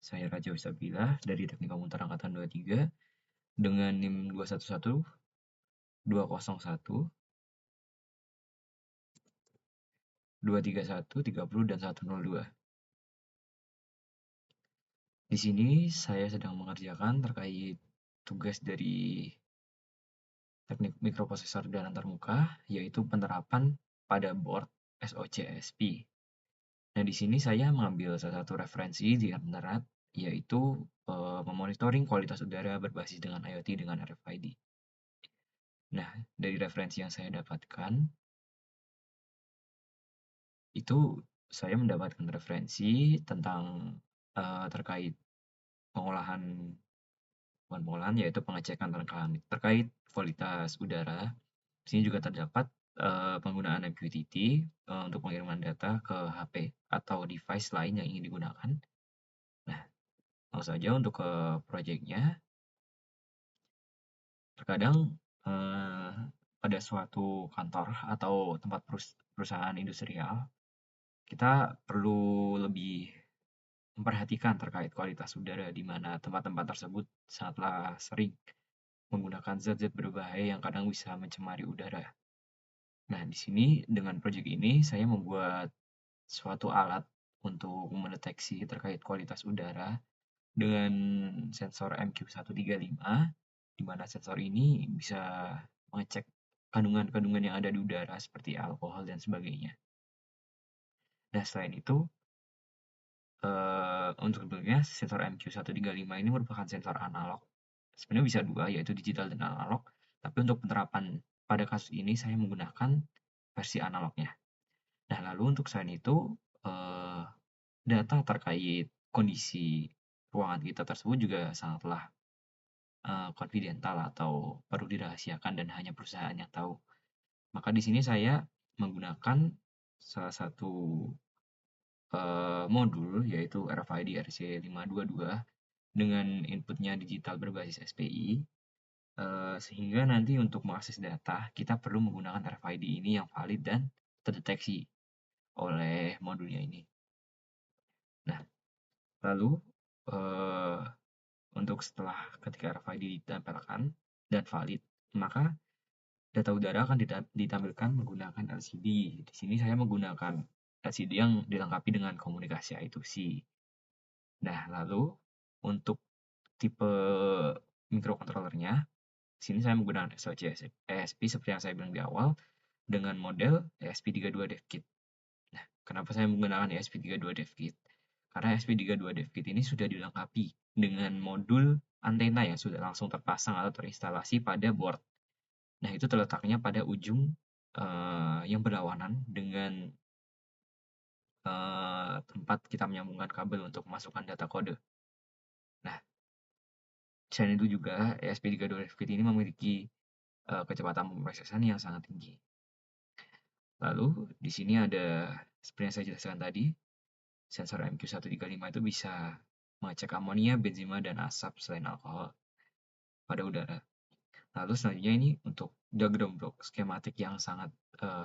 Saya Raja Wisabila dari Teknik Komputer Angkatan 23 dengan NIM 211, 201, 231, 30, dan 102. Di sini saya sedang mengerjakan terkait tugas dari teknik mikroprosesor dan antarmuka, yaitu penerapan pada board SoC-SP. Nah, di sini saya mengambil salah satu referensi di internet, yaitu memonitoring kualitas udara berbasis dengan IoT dengan RFID. Nah, dari referensi yang saya dapatkan, itu saya mendapatkan referensi tentang terkait pengolahan, bukan pengolahan, yaitu pengecekan terkait kualitas udara. Di sini juga terdapat penggunaan MQTT untuk pengiriman data ke HP atau device lain yang ingin digunakan. Nah, langsung saja untuk ke proyeknya. Terkadang pada suatu kantor atau tempat perusahaan industrial, kita perlu lebih memperhatikan terkait kualitas udara di mana tempat-tempat tersebut sangatlah sering menggunakan zat-zat berbahaya yang kadang bisa mencemari udara. Nah, di sini dengan proyek ini saya membuat suatu alat untuk mendeteksi terkait kualitas udara dengan sensor MQ135, di mana sensor ini bisa mengecek kandungan-kandungan yang ada di udara seperti alkohol dan sebagainya. Nah, selain itu, untuk sebelumnya sensor MQ135 ini merupakan sensor analog. Sebenarnya bisa dua, yaitu digital dan analog. Tapi untuk penerapan pada kasus ini saya menggunakan versi analognya. Nah, lalu untuk selain itu, data terkait kondisi ruangan kita tersebut juga sangatlah confidential atau perlu dirahasiakan dan hanya perusahaan yang tahu. Maka di sini saya menggunakan salah satu modul yaitu RFID RC522 dengan inputnya digital berbasis SPI, sehingga nanti untuk mengakses data kita perlu menggunakan RFID ini yang valid dan terdeteksi oleh modulnya ini. Nah, lalu untuk setelah ketika RFID ditempelkan dan valid, maka data udara akan ditampilkan menggunakan LCD. Di sini saya menggunakan LCD yang dilengkapi dengan komunikasi I2C. Nah, lalu untuk tipe microcontrollernya, di sini saya menggunakan SoC ESP seperti yang saya bilang di awal dengan model ESP32 DevKit. Nah, kenapa saya menggunakan ESP32 DevKit? Karena ESP32 DevKit ini sudah dilengkapi dengan modul antena yang sudah langsung terpasang atau terinstalasi pada board. Nah, itu terletaknya pada ujung yang berlawanan dengan tempat kita menyambungkan kabel untuk memasukkan data kode. Nah, selain itu juga ESP32 DevKit ini memiliki kecepatan pemrosesan yang sangat tinggi. Lalu di sini ada seperti yang saya jelaskan tadi, sensor MQ135 itu bisa mengecek amonia, benzima, dan asap selain alkohol pada udara. Lalu selanjutnya ini untuk diagram blok skematik yang sangat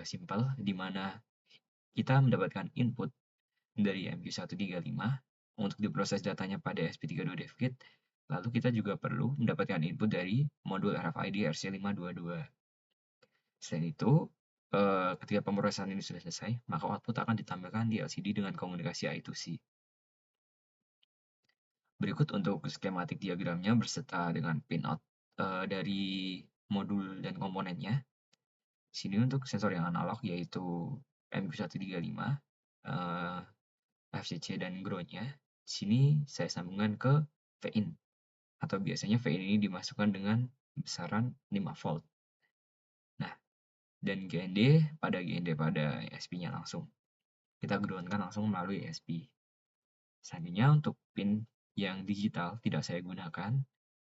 simpel, di mana kita mendapatkan input dari MQ135 untuk diproses datanya pada SP32 DevKit. Lalu kita juga perlu mendapatkan input dari modul RFID RC522. Selain itu, ketika pemrosesan ini sudah selesai, maka output akan ditampilkan di LCD dengan komunikasi I2C. Berikut untuk skematik diagramnya berserta dengan pinout dari modul dan komponennya. Sini untuk sensor yang analog yaitu MQ135, FCC dan ground-nya. Sini saya sambungkan ke Vin, atau biasanya Vin ini dimasukkan dengan besaran 5 volt. Nah, dan GND pada ESP-nya langsung. Kita ground-kan langsung melalui ESP. Selanjutnya untuk pin yang digital tidak saya gunakan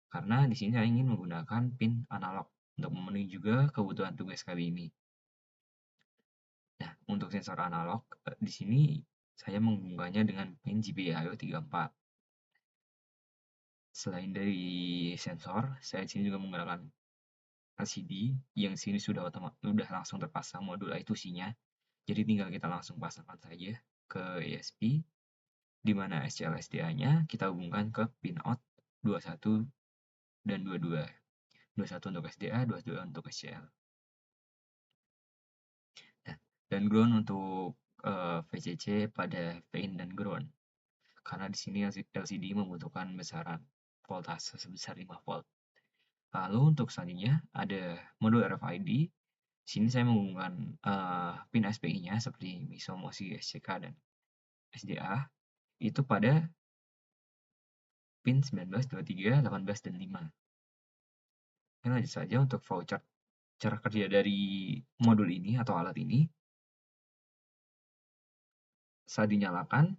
karena di sini saya ingin menggunakan pin analog untuk memenuhi juga kebutuhan tugas kali ini. Nah, untuk sensor analog di sini saya menghubungkannya dengan pin GPIO 34. Selain dari sensor, saya di sini juga menggunakan LCD yang sini sudah langsung terpasang modul I2C-nya. Jadi tinggal kita langsung pasangkan saja ke ESP. di mana SCL SDA-nya kita hubungkan ke pin out 21 dan 22. 21 untuk SDA, 22 untuk SCL. Nah, dan ground untuk VCC pada Vin dan ground. Karena di sini LCD membutuhkan besaran voltase sebesar 5 volt. Lalu untuk selanjutnya ada modul RFID. Di sini saya menghubungkan pin SPI-nya seperti MISO, MOSI, SCK, dan SDA itu pada pin 19, 23, 18, dan 5. Oke, lanjut saja untuk voucher cara kerja dari modul ini atau alat ini. Saat dinyalakan,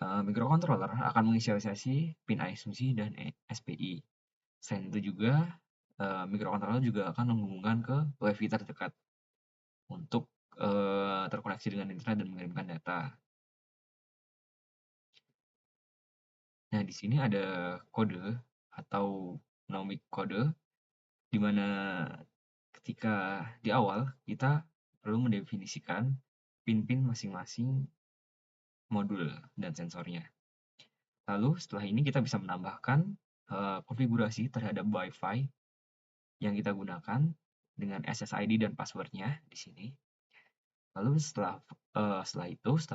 microcontroller akan menginisialisasi pin asumsi dan SPI. Selain itu juga, microcontroller juga akan menghubungkan ke WiFi terdekat untuk terkoneksi dengan internet dan mengirimkan data. Nah, di sini ada kode atau nomic kode, di mana ketika di awal kita perlu mendefinisikan pin-pin masing-masing modul dan sensornya. Lalu setelah ini kita bisa menambahkan konfigurasi terhadap Wi-Fi yang kita gunakan dengan SSID dan passwordnya di sini. Lalu setelah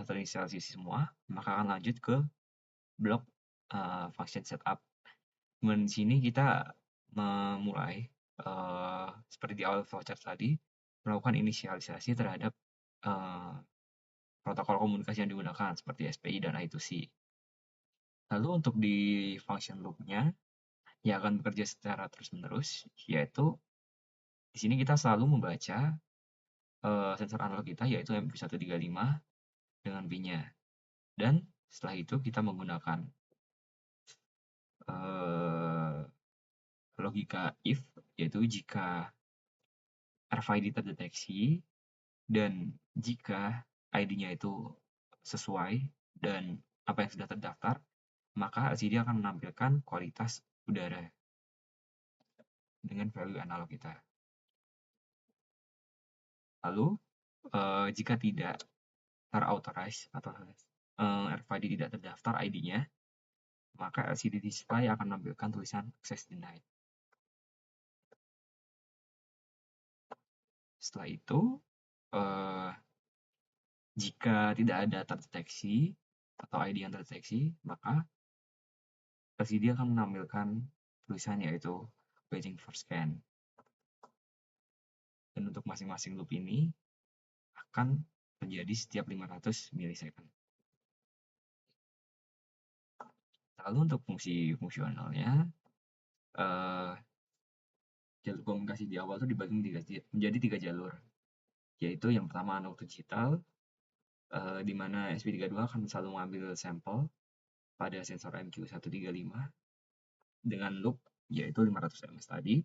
terinisialisasi semua, maka akan lanjut ke blok function setup. Di sini kita memulai seperti di awal flowchart tadi, melakukan inisialisasi terhadap protokol komunikasi yang digunakan seperti SPI dan I2C. Lalu untuk di function loop-nya yang akan bekerja secara terus-menerus, yaitu di sini kita selalu membaca sensor analog kita, yaitu MP135 dengan pin-nya. Dan setelah itu kita menggunakan logika if, yaitu jika RFID terdeteksi dan jika ID-nya itu sesuai dan apa yang sudah terdaftar, maka LCD akan menampilkan kualitas udara dengan value analog kita. Lalu, jika tidak terauthorize atau RFID tidak terdaftar ID-nya, maka LCD display akan menampilkan tulisan access denied. Setelah itu, jika tidak ada terdeteksi atau ID yang terdeteksi, maka LCD akan menampilkan tulisan yaitu waiting for scan. Dan untuk masing-masing loop ini akan terjadi setiap 500 milisecond. Lalu untuk fungsi fungsionalnya, jalur komunikasi di awal itu dibagi menjadi 3 jalur, yaitu yang pertama analog digital, di mana SP32 akan selalu mengambil sampel pada sensor MQ135 dengan loop yaitu 500 ms tadi.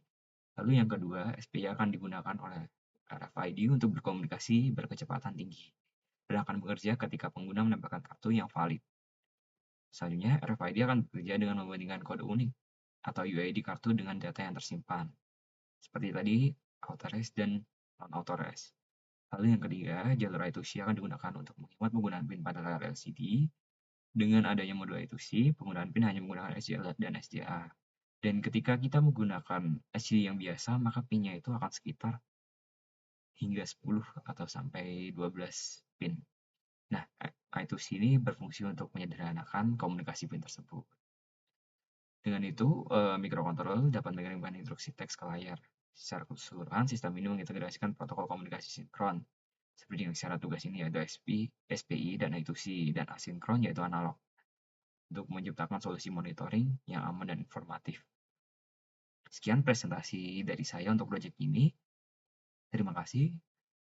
Lalu yang kedua, SPI akan digunakan oleh RFID untuk berkomunikasi berkecepatan tinggi dan akan bekerja ketika pengguna menempelkan kartu yang valid. Selanjutnya, RFID akan bekerja dengan membandingkan kode unik atau UID kartu dengan data yang tersimpan, seperti tadi authorized dan non-authorized. Lalu yang ketiga, jalur I2C akan digunakan untuk menghemat penggunaan pin pada layar LCD. Dengan adanya modul I2C, penggunaan pin hanya menggunakan SCL dan SDA. Dan ketika kita menggunakan LCD yang biasa, maka pinnya itu akan sekitar hingga 10 atau sampai 12 pin. Nah, I2C ini berfungsi untuk menyederhanakan komunikasi pin tersebut. Dengan itu, microcontroller dapat mengirimkan instruksi teks ke layar. Secara keseluruhan, sistem ini mengintegrasikan protokol komunikasi sinkron, seperti yang secara tugas ini yaitu SPI dan I2C, dan asinkron yaitu analog, untuk menciptakan solusi monitoring yang aman dan informatif. Sekian presentasi dari saya untuk proyek ini. Terima kasih.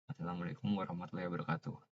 Assalamualaikum warahmatullahi wabarakatuh.